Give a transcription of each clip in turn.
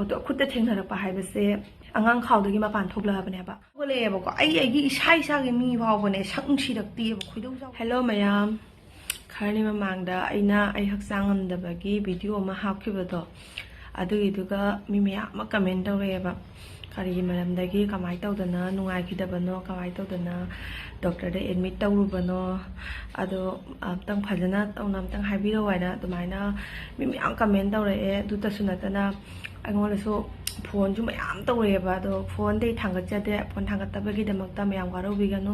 तो खुद थेंगनरप हाइबसे अंगांग खाउदगी मपान थोगलाबनेबा गोलेबको आइगी इसाइसागे मी फावबने संगसिरक्तिबो खुइदौ जाव हेलो मयाम खरनि ममांगदा आइना आइ हक्सांग amdabagi वीडियो मा हापखिबदो अदुगिदुगा मी मयाम कमेंट तौरेबा करिगी मरमदगी कमाय तौदना नुंगाइखिदबनो कमाय तौदना डॉक्टर दे एडमिट तौरुबनो अदो अमतंग फजना तौना अमतंग हाइबिरो वाइना दुमाइना मी मयाम कमेंट तौरेए दुतसु नतना अङोलसु फोन जो मैम तौरेबा अदो फोन दे थांगतजदे फोन थांगतबगीदमक्ता मैम वारोबिगनो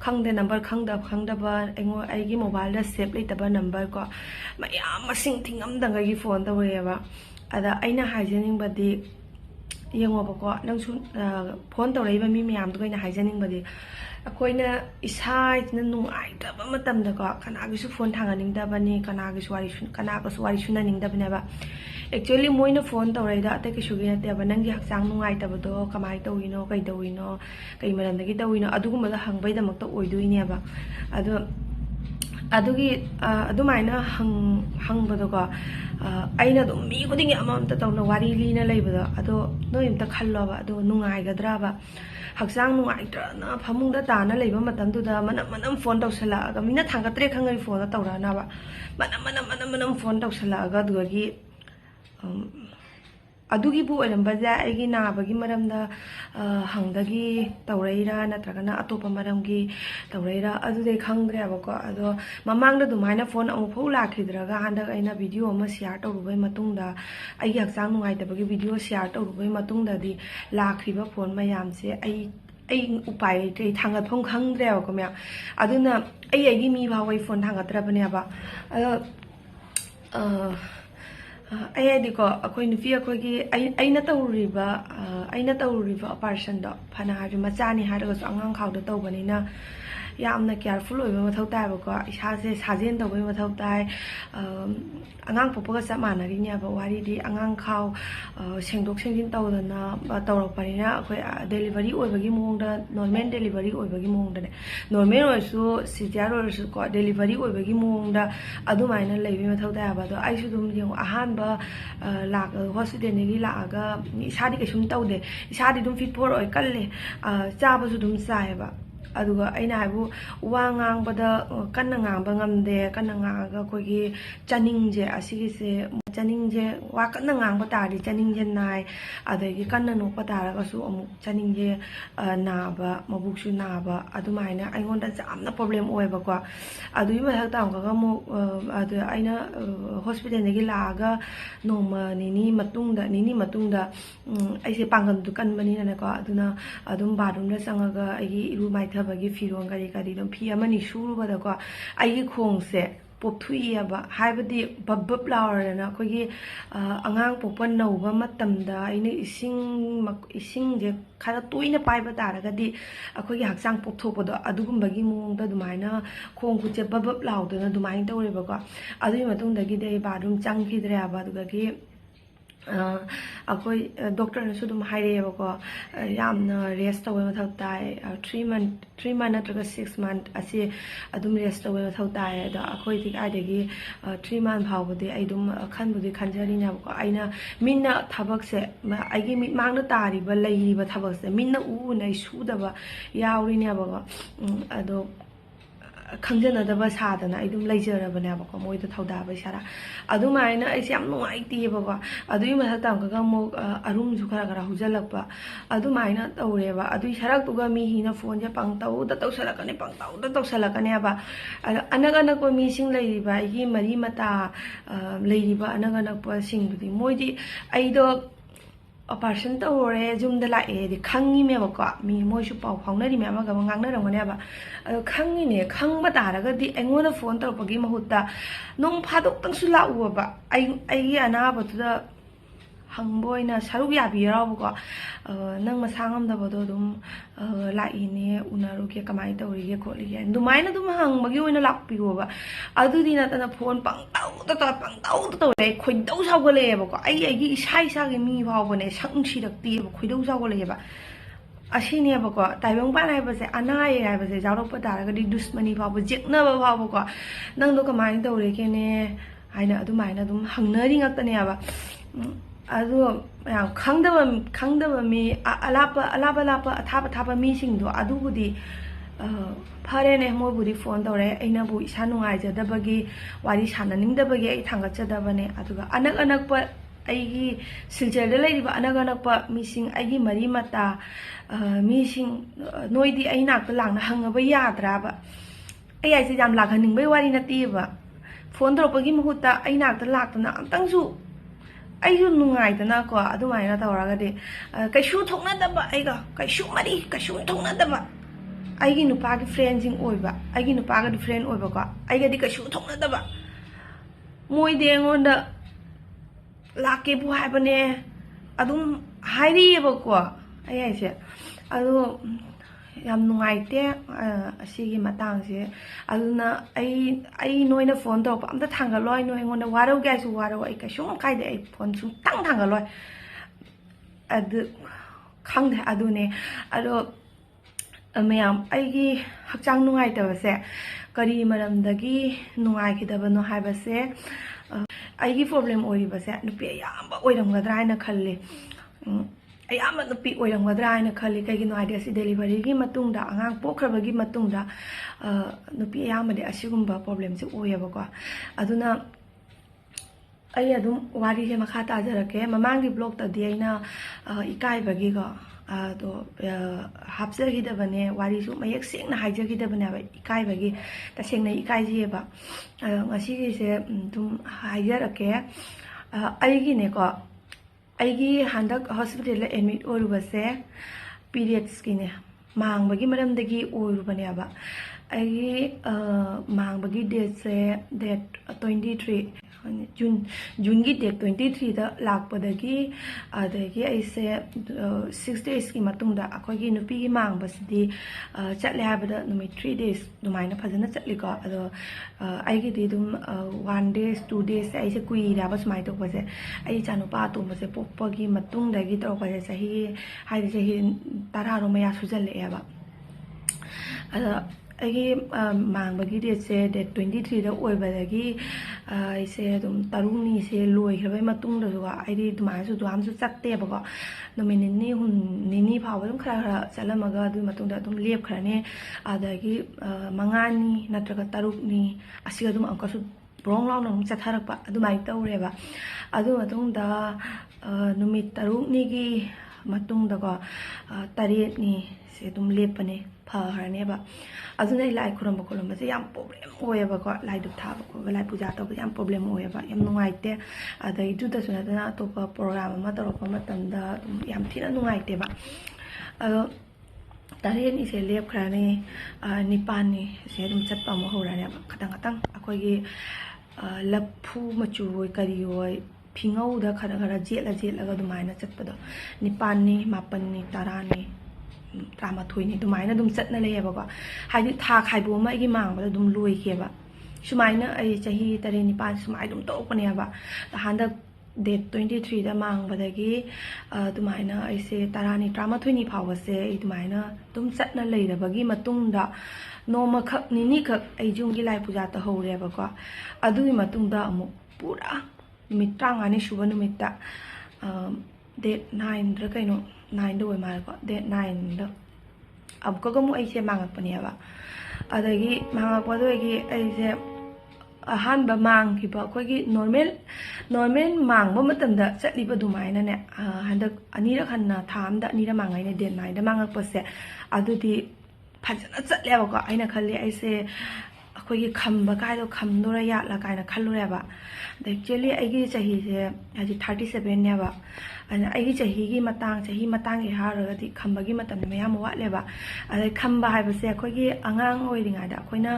खंगदे नंबर खंगदबा आइगी मोबाइल दा सेव लेतबा नंबर को मैम मसिंग थिंगमदंगगी फोन तौरेबा अदा आइना हाइजनिंगबदी येंगोबको नंसु फोन तौरेबा मी मैम दुगैना हाइजनिंगबदी अखोइना इसाइना नुंगाइतबा मतमदको कनागिसु फोन थांगनिंगदबनी कनागिसु वारी सुनानिंगदबनेबा एक्चुअली मोइना फोन तौरेदा अते किसुगी नतेबा नंगी हक्सांग नुंगाइतबदो कमाय तौइनो कई तौइनो कई मरमदगी तौइनो अदुगुमदा हंगबैदमक्ता ओइदोइनेबा अदो अदुगी अदुमाइना हंगबदोको अइना दो मी खुदिंगी अममता तौना वारी लीना लेबदो अदो नोइमता खल्लोबा अदो नुंगाइगद्राबा हक्सांग नुंगाइत्रना फमुंगदा ताना लेबा मतमदुदा मनम फोन तौसलागा मीना थांगत्रे खंगरी फोन तौरानाबा मनम फोन तौसलागा दुगी अदुगी बु ओरमबजा आइगी नाबगी मरमदा हंगदगी तौरैरा नत्रगना अतोपा मरमगी तौरैरा अदुदे खंगद्रेबको अदो ममांगदा दुमाइना फोन अमुफौ लाखिद्रगा हंदक आइना वीडियो अमा शेयर तौरुबै मतुंगदा आइगी हक्सांग नुंगाइतबगी वीडियो शेयर तौरुबै मतुंगदादी लाखिबा फोन मयामसे आई उपाय लेते थांगतफम खंगद्रेबको म्या अदुना आइगी मी भावै फोन थांगत्रबनेबा अयदिको अखोइ नुपी अखोइगी अइना तौरुरिबा ऑपरेशन दो फना हाजु मचानी हारगसु अंगांग खाउदा तौबनिना यामना केयरफुल ओइबा मथौ तायबको इसासे साजेन तौबै मथौ ताय अंगांग पोपगा चा मानरिनेबा वारिदि अंगांग खाउ सेंदोक सेंजिन तौदना तौरपनिना अखोइ डेलिवरी ओइबगी मोंगदा नॉर्मल डेलिवरी ओइबगी मोंगदने नॉर्मल ओइसु सीजर ओइसु को डेलिवरी ओइबगी मोंगदा अदुमाइना लेबि मथौ तायबा दो आइसु दुम जेउ अहानबा लाग हॉस्पिटल नि लागा इसादि कसुम तौदे इसादि दुम फिट फोर ओइ कल्ले चाबसु दुम चायबा अदुगा अइना हाबु वा ngangbada kanna ngangba ngamde kanna ngaga kogi chaningje asigise chaningje wa kanna ngangba tari chaningje nai adagi kanna nokpa taraga su amu chaningje naba mabuksu naba adumaina aingonda jamna problem oiba ko adui ma thak tam ga mu adu aina hospital negi laga noma nini matungda aise pangan dukan bani na ko aduna adum bathroom da sangaga agi iru mai bagi firon gari dum phi amani shuru bada ko ai khongse popthuiaba haibadi babbab lawer na khogi angang popan nouba matamda aina ising je khara toina paiba taragadi akhogi haksang popthopodo adugumbagi mongda dumaina khong khu che babbab lawdona dumain tawreba ko adui matungdagi dei bathroom changkidre aba dugagi अखोई doctor ने सुदुम हाइरेबको यामना rest तौवे मथौ ताय 3 month नत्रगा 6 month असे अदुम rest तौवे मथौ ताय दा अखोई thick आइदगी 3 month भावबदे आइदुम खनबुदे खनजरिनाबको आइना मिन्ना थबकसे आइगी मिमांगना तारिबा लैरिबा थबकसे मिन्ना उ नै सुदबा यावरिनाबको अदो खंजनदबा सादना आइदुम लैजरबनेबको मोइदो थौदाबा सारा अदुमाइना आइसे याम नुंगाइतिबको अदुइ मथाताम गगा मो अरुम जु खरा हुजलकपा अदुमाइना तौरेबा अदुइ सरकतुगा मी हिना फोन जे पंगतौदा तौसलकनेबा अनगनक मीसिंग लैरिबा आइगी मरी मता लैरिबा अनगनक सिंगदि मोइदि आइदो ऑपरेशन तौरे जुमदा लाए खंगी मेबको मी मोइसु पाउ फाउनरि मेमा ग ngangnarangneba खंगिने खंगबा तारगदि एंगोना फोन तौरपगी महुत्ता नों फादोक तंगसु लाउबा आई अनाबतुदा हंगबोइना सरुग याबिराबको नंग मसांगमदबदो दुम लाइने उनारुके कमाइ तौरिगे खोलिगे दुमाइना दुम हंगबगी ओइना लाक्पिगोबा अदुदि नतना फोन पंगताउ रे खोइदौ सावगलेबको आइगी इसाइसागे मी भावबने संगसिरक्ति खोइदौ सावगलेबा असिनेबको ताइबंग पान हाइबसे अनाय हाइबसे जावरप तारगदि दुश्मनी भावबो जेक्नबा भावबको नंदो कमाइ तौरेकेने हाइना अदुमाइना दुम हंगनरि ngaktaneaba ꯑꯗꯣ ꯌꯥꯝ ꯈꯪꯗꯕ ꯃꯤ ꯑꯂꯥꯞꯄ ꯑꯊꯥꯞꯄ ꯃꯤꯁꯤꯡꯗꯣ ꯑꯗꯨꯕꯨꯗꯤ ꯐꯔꯦꯅꯦ ꯃꯣꯏꯕꯨꯗꯤ ꯐꯣꯟ ꯇꯧꯔꯦ ꯑꯩꯅꯕꯨ ꯏꯁꯥ ꯅꯨꯡꯉꯥꯏꯖꯗꯕꯒꯤ ꯋꯥꯔꯤ ꯁꯥꯟꯅꯅꯤꯡꯗꯕꯒꯤ ꯑꯩ ꯊꯥꯡꯒꯠꯆꯗꯕꯅꯦ ꯑꯗꯨꯒ ꯑꯅꯛꯄ ꯑꯩꯒꯤ ꯁꯤꯜꯆꯔꯗ ꯂꯩꯔꯤꯕ ꯑꯅꯛꯄ ꯃꯤꯁꯤꯡ ꯑꯩꯒꯤ ꯃꯔꯤ ꯃꯇꯥ ꯃꯤꯁꯤꯡ ꯅꯣꯏꯗꯤ ꯑꯩ ꯅꯥꯛꯇ ꯂꯥꯛꯅ ꯍꯪꯉꯕ ꯌꯥꯗ꯭ꯔꯥꯕ ꯑꯩ ꯍꯥꯏꯁꯦ ꯌꯥꯝ ꯂꯥꯛꯍꯟꯅꯤꯡꯕꯩ ꯋꯥꯔꯤ ꯅꯠꯇꯦꯕ ꯐꯣꯟ ꯇꯧꯔꯛꯄꯒꯤ ꯃꯍꯨꯠꯇ ꯑꯩ ꯅꯥꯛꯇ ꯂꯥꯛꯇꯅ ꯑꯝꯇꯪꯁꯨ ꯑꯩꯁꯨ ꯅꯨꯡꯉꯥꯏꯗꯅꯀꯣ ꯑꯗꯨꯃꯥꯏꯅ ꯇꯧꯔꯒꯗꯤ ꯀꯩꯁꯨ ꯊꯣꯛꯅꯗꯕ ꯑꯩꯒ ꯀꯩꯁꯨ ꯊꯣꯛꯅꯗꯕ ꯑꯩꯒꯤ ꯅꯨꯄꯥꯒꯤ ꯐ꯭ꯔꯦꯟꯁꯤꯡ ꯑꯣꯏꯕ ꯑꯩꯒꯤ ꯅꯨꯄꯥꯒꯗꯤ ꯐ꯭ꯔꯦꯟ ꯑꯣꯏꯕꯀꯣ ꯑꯩꯒꯗꯤ ꯀꯩꯁꯨ ꯊꯣꯛꯅꯗꯕ ꯃꯣꯏꯗꯤ ꯑꯩꯉꯣꯟꯗ ꯂꯥꯛꯀꯦꯕꯨ ꯍꯥꯏꯕꯅꯦ ꯑꯗꯨꯝ ꯍꯥꯏꯔꯤꯑꯕꯀꯣ ꯑꯩ ꯍꯥꯏꯁꯦ ꯑꯗꯣ ꯌꯥꯝ ꯅꯨꯡꯉꯥꯏꯇꯦ ꯑꯁꯤꯒꯤ ꯃꯇꯥꯡꯁꯦ ꯑꯗꯨꯅ ꯑꯩ ꯅꯣꯏꯅ ꯐꯣꯟ ꯇꯧꯔꯛꯄ ꯑꯝꯇ ꯊꯥꯡꯒꯠꯂꯣꯏ ꯅꯣꯏ ꯑꯩꯉꯣꯟꯗ ꯋꯥꯔꯧꯒꯦ ꯍꯥꯏꯁꯨ ꯋꯥꯔꯧ ꯑꯩ ꯀꯩꯁꯨꯝ ꯀꯥꯏꯗꯦ ꯑꯩ ꯐꯣꯟ ꯁꯨꯡꯊꯥꯡ ꯊꯥꯡꯒꯠꯂꯣꯏ ꯑꯗꯨ ꯈꯪꯗꯦ ꯑꯗꯨꯅꯦ ꯑꯗꯣ ꯃꯌꯥꯝ ꯑꯩꯒꯤ ꯍꯛꯆꯥꯡ ꯅꯨꯡꯉꯥꯏꯇꯕꯁꯦ ꯀꯔꯤ ꯃꯔꯝꯗꯒꯤ ꯅꯨꯡꯉꯥꯏꯈꯤꯗꯕꯅോ ꯍꯥꯏꯕꯁꯦ ꯑꯩꯒꯤ ꯄ꯭ꯔꯣꯕ꯭ꯂꯦꯝ ꯑꯣꯏꯔꯤꯕꯁꯦ ꯅꯨꯄꯤ ꯑꯌꯥꯝꯕ ꯑꯣꯏꯔꯝꯒꯗ꯭ꯔꯥ ꯍꯥꯏꯅ ꯈꯜꯂꯤ ꯑꯌꯥꯝꯕ ꯅꯨꯄꯤ ꯑꯣꯏꯔꯝꯒꯗ꯭ꯔꯥ ꯍꯥꯏꯅ ꯈꯜꯂꯤ ꯀꯩꯒꯤꯅꯣ ꯍꯥꯏꯗꯤ ꯑꯁꯤ ꯗꯦꯂꯤꯚꯔꯤꯒꯤ ꯃꯇꯨꯡꯗ ꯑꯉꯥꯡ ꯄꯣꯛꯈ꯭ꯔꯕꯒꯤ ꯃꯇꯨꯡꯗ ꯅꯨꯄꯤ ꯑꯌꯥꯝꯕꯗꯤ ꯑꯁꯤꯒꯨꯝꯕ ꯄ꯭ꯔꯣꯕ꯭ꯂꯦꯝꯁꯦ ꯑꯣꯏꯌꯦꯕꯀꯣ ꯑꯗꯨꯅ ꯑꯩ ꯑꯗꯨꯝ ꯋꯥꯔꯤꯁꯦ ꯃꯈꯥ ꯇꯥꯖꯔꯛꯀꯦ ꯃꯃꯥꯡꯒꯤ ꯕ꯭ꯂꯣꯛꯇꯗꯤ ꯑꯩꯅ ꯏꯀꯥꯏꯕꯒꯤꯀꯣ ꯑꯗꯣ ꯍꯥꯞꯆꯈꯤꯗꯕꯅꯦ ꯋꯥꯔꯤꯁꯨ ꯃꯌꯦꯛ ꯁꯦꯡꯅ ꯍꯥꯏꯖꯈꯤꯗꯕꯅꯦꯕ ꯏꯀꯥꯏꯕꯒꯤ ꯇꯁꯦꯡꯅ ꯏꯀꯥꯏꯖꯩꯌꯦꯕ ꯑꯗꯣ ꯉꯁꯤꯒꯤꯁꯦ ꯑꯗꯨꯝ ꯍꯥꯏꯖꯔꯛꯀꯦ ꯑꯩꯒꯤꯅꯦꯀꯣ ꯑꯩꯒꯤ ꯍꯟꯗꯛ ꯍꯣꯁꯄꯤꯇꯥꯜꯗ ꯑꯦꯗꯃꯤꯠ ꯑꯣꯏꯔꯨꯕꯁꯦ ꯄꯤꯔꯤꯌड्ꯁꯀꯤꯅꯦ ꯃꯥꯡꯕꯒꯤ ꯃꯔꯝꯗꯒꯤ ꯑꯣꯏꯔꯨꯕꯅꯦꯕ ꯑꯩꯒꯤ ꯃꯥꯡꯕꯒꯤ ꯗꯦꯠꯁꯦ ꯗꯦꯠ 23 ꯖꯨꯟꯒꯤ ꯗꯦꯠ 23ꯗ ꯂꯥꯛꯄꯗꯒꯤ ꯑꯗꯒꯤ ꯑꯩꯁꯦ 6 daysꯀꯤ ꯃꯇꯨꯡꯗ ꯑꯩꯈꯣꯏꯒꯤ ꯅꯨꯄꯤꯒꯤ ꯃꯥꯡꯕꯁꯤꯗꯤ ꯆꯠꯂꯦ ꯍꯥꯏꯕꯗ ꯅꯨꯃꯤꯠ 3 days ꯑꯗꯨꯃꯥꯏꯅ ꯐꯖꯅ ꯆꯠꯂꯤꯀꯣ ꯑꯗꯣ ꯑꯩꯒꯤꯗꯤ ꯑꯗꯨꯝ 1 days 2 days ꯑꯩꯁꯦ ꯀꯨꯏꯔꯦꯕ ꯁꯨꯃꯥꯏꯅ ꯇꯧꯕꯁꯦ ꯑꯩ ꯏꯆꯥꯅꯨꯄꯥ ꯑꯇꯣꯝꯕꯁꯦ ꯄꯣꯛꯄꯒꯤ ꯃꯇꯨꯡꯗꯒꯤ ꯇꯧꯔꯛꯄꯁꯦ ꯆꯍꯤ 10 ꯃꯌꯥ ꯁꯨꯖꯜꯂꯛꯑꯦꯕ ꯑꯗ ꯑꯩꯒꯤ ꯃꯥꯡꯕꯒꯤ ꯗꯦꯠꯁꯦ ꯗꯦꯠ 23ꯗ ꯑꯣꯏꯕꯗꯒꯤ ꯑꯩꯁꯦ ꯑꯗꯨꯝ ꯇꯔꯨꯛꯅꯤꯁꯦ ꯂꯣꯏꯈ꯭ꯔꯕꯩ ꯃꯇꯨꯡꯗꯁꯨꯀꯣ ꯑꯩꯗꯤ ꯑꯗꯨꯃꯥꯏꯅꯁꯨ ꯆꯠꯇꯦꯕꯀꯣ ꯅꯨꯃꯤꯠ ꯅꯤꯅꯤ ꯐꯥꯎꯕ ꯑꯗꯨꯝ ꯈꯔ ꯆꯠꯂꯝꯃꯒ ꯑꯗꯨꯒꯤ ꯃꯇꯨꯡꯗ ꯑꯗꯨꯝ ꯂꯦꯞꯈ꯭ꯔꯅꯤ ꯑꯗꯒꯤ 5ꯅꯤ ꯅꯠꯇ꯭ꯔꯒ 6ꯅꯤ ꯑꯁꯤꯒ ꯑꯗꯨꯝ ꯑꯃꯨꯛꯀꯁꯨ ꯕ꯭ꯔꯣꯡ ꯂꯥꯎꯅ ꯑꯗꯨꯝ ꯆꯠꯊꯔꯛꯄ ꯑꯗꯨꯃꯥꯏꯅ ꯇꯧꯔꯦꯕ ꯑꯗꯨ ꯃꯇꯨꯡꯗ ꯅꯨꯃꯤꯠ 6ꯅꯤꯒꯤ ꯃꯇꯨꯡꯗꯀꯣ 8ꯅꯤꯁꯦ ꯑꯗꯨꯝ ꯂꯦꯞꯄꯅꯦ ꯐꯈ꯭ꯔꯅꯦꯕ ꯑꯗꯨꯅ ꯑꯩ ꯂꯥꯏ ꯈꯨꯔꯨꯝꯕꯁꯦ ꯌꯥꯝ ꯄ꯭ꯔꯣꯕ꯭ꯂꯦꯝ ꯑꯣꯏꯌꯦꯕꯀꯣ ꯂꯥꯏꯗꯨꯛ ꯊꯥꯕ ꯈꯣꯠꯄ ꯂꯥꯏ ꯄꯨꯖꯥ ꯇꯧꯕꯁꯦ ꯌꯥꯝ ꯄ꯭ꯔꯣꯕ꯭ꯂꯦꯝ ꯑꯣꯏꯌꯦꯕ ꯌꯥꯝ ꯅꯨꯡꯉꯥꯏꯇꯦ ꯑꯗꯒꯤ ꯑꯗꯨꯗꯁꯨ ꯅꯠꯇꯅ ꯑꯇꯣꯞꯄ ꯄ꯭ꯔꯣꯒ꯭ꯔꯥꯝ ꯑꯃ ꯇꯧꯔꯛꯄ ꯃꯇꯝꯗ ꯑꯗꯨꯝ ꯌꯥꯝ ꯊꯤꯅ ꯅꯨꯡꯉꯥꯏꯇꯦꯕ ꯑꯗꯣ 8ꯅꯤꯁꯦ ꯂꯦꯞꯈ꯭ꯔꯅꯤ 9ꯅꯤꯁꯦ ꯑꯗꯨꯝ ꯆꯠꯄ ꯑꯃꯨꯛ ꯍꯧꯔꯅꯦꯕ ꯈꯇꯪ ꯑꯩꯈꯣꯏꯒꯤ ꯂꯐꯨ ꯃꯆꯨ ꯑꯣꯏ ꯀꯔꯤ ꯑꯣꯏ ꯐꯤꯉꯧꯗ ꯈꯔ ꯖꯦꯠꯂꯒ ꯑꯗꯨꯃꯥꯏꯅ ꯆꯠꯄꯗꯣ 9ꯅꯤ 8ꯅꯤ 10ꯅꯤ 13ꯅꯤ ꯑꯗꯨꯃꯥꯏꯅ ꯑꯗꯨꯝꯆꯠꯅ ꯂꯩꯌꯦꯕꯀꯣ ꯍꯥꯏꯗꯤ ꯊꯥ ꯈꯥꯏꯕꯣꯛ ꯑꯃ ꯑꯩꯒꯤ ꯃꯥꯡꯕꯗ ꯑꯗꯨꯝ ꯂꯣꯏꯈꯤꯑꯕ ꯁꯨꯃꯥꯏꯅ ꯑꯩ ꯆꯍꯤ 8-9 ꯁꯨꯃꯥꯏꯅ ꯑꯗꯨꯝ ꯇꯧꯔꯛꯄꯅꯦꯕ ꯍꯟꯗꯛ ꯗꯦꯠ 23ꯗ ꯃꯥꯡꯕꯗꯒꯤ ꯑꯗꯨꯃꯥꯏꯅ ꯑꯩꯁꯦ 10ꯅꯤ 13ꯅꯤ ꯐꯥꯎꯕꯁꯦ ꯑꯩ ꯑꯗꯨꯃꯥꯏꯅ ꯑꯗꯨꯝ ꯆꯠꯅ ꯂꯩꯔꯕꯒꯤ ꯃꯇꯨꯡꯗ ꯅꯣꯡꯃꯈꯛ ꯅꯤꯅꯤꯈꯛ ꯑꯩ ꯌꯨꯝꯒꯤ ꯂꯥꯏ ꯄꯨꯖꯥ ꯇꯧꯍꯧꯔꯦꯕꯀꯣ ꯑꯗꯨꯒꯤ ꯃꯇꯨꯡꯗ ꯑꯃꯨꯛ ꯄꯨꯔꯥ ꯅꯨꯃꯤꯠ 35ꯅꯤ ꯁꯨꯕ ꯅꯨꯃꯤꯠꯇ ꯗꯦꯠ 9ꯗ ꯀꯩꯅꯣ 9ꯗ ꯑꯣꯏ ꯃꯥꯜꯂꯦꯀꯣ ꯗꯦꯠ 9ꯗ ꯑꯃꯨꯛꯀ ꯑꯃꯨꯛ ꯑꯩꯁꯦ ꯃꯥꯡꯉꯛꯄꯅꯦꯕ ꯑꯗꯒꯤ ꯃꯥꯡꯉꯛꯄꯗꯒꯤ ꯑꯩꯁꯦ ꯑꯍꯥꯟꯕ ꯃꯥꯡꯈꯤꯕ ꯑꯩꯈꯣꯏꯒꯤ ꯅꯣꯔꯃꯦꯜ ꯃꯥꯡꯕ ꯃꯇꯝꯗ ꯆꯠꯂꯤꯕ ꯑꯗꯨꯃꯥꯏꯅꯅꯦ ꯍꯟꯗꯛ ꯑꯅꯤꯔꯛ ꯍꯟꯅ ꯊꯥ ꯑꯃꯗ ꯑꯅꯤꯔꯛ ꯃꯥꯡꯉꯩꯅꯦ ꯗꯦꯠ 9ꯗ ꯃꯥꯡꯉꯛꯄꯁꯦ ꯑꯗꯨꯗꯤ ꯐꯖꯅ ꯆꯠꯂꯦꯕꯀꯣ ꯑꯩꯅ ꯈꯜꯂꯤ ꯑꯩꯁꯦ ꯑꯩꯈꯣꯏꯒꯤ ꯈꯝꯕ ꯀꯥꯏꯗꯣ ꯈꯝꯗꯣꯔ ꯌꯥꯠꯂ ꯀꯥꯏꯅ ꯈꯜꯂꯨꯔꯦꯕ ꯑꯗ ꯑꯦꯛꯆꯨꯋꯦꯂꯤ ꯑꯩꯒꯤ ꯆꯍꯤꯁꯦ ꯍꯥꯏꯗꯤ 37ꯅꯦꯕ ꯑꯗꯨꯅ ꯑꯩꯒꯤ ꯆꯍꯤ ꯃꯇꯥꯡꯒꯤ ꯍꯥꯏꯔꯨꯔꯒꯗꯤ ꯈꯝꯕꯒꯤ ꯃꯇꯝꯗ ꯃꯌꯥꯝ ꯋꯥꯠꯂꯦꯕ ꯑꯗꯩ ꯈꯝꯕ ꯍꯥꯏꯕꯁꯦ ꯑꯩꯈꯣꯏꯒꯤ ꯑꯉꯥꯡ ꯑꯣꯏꯔꯤꯉꯩꯗ ꯑꯩꯈꯣꯏꯅ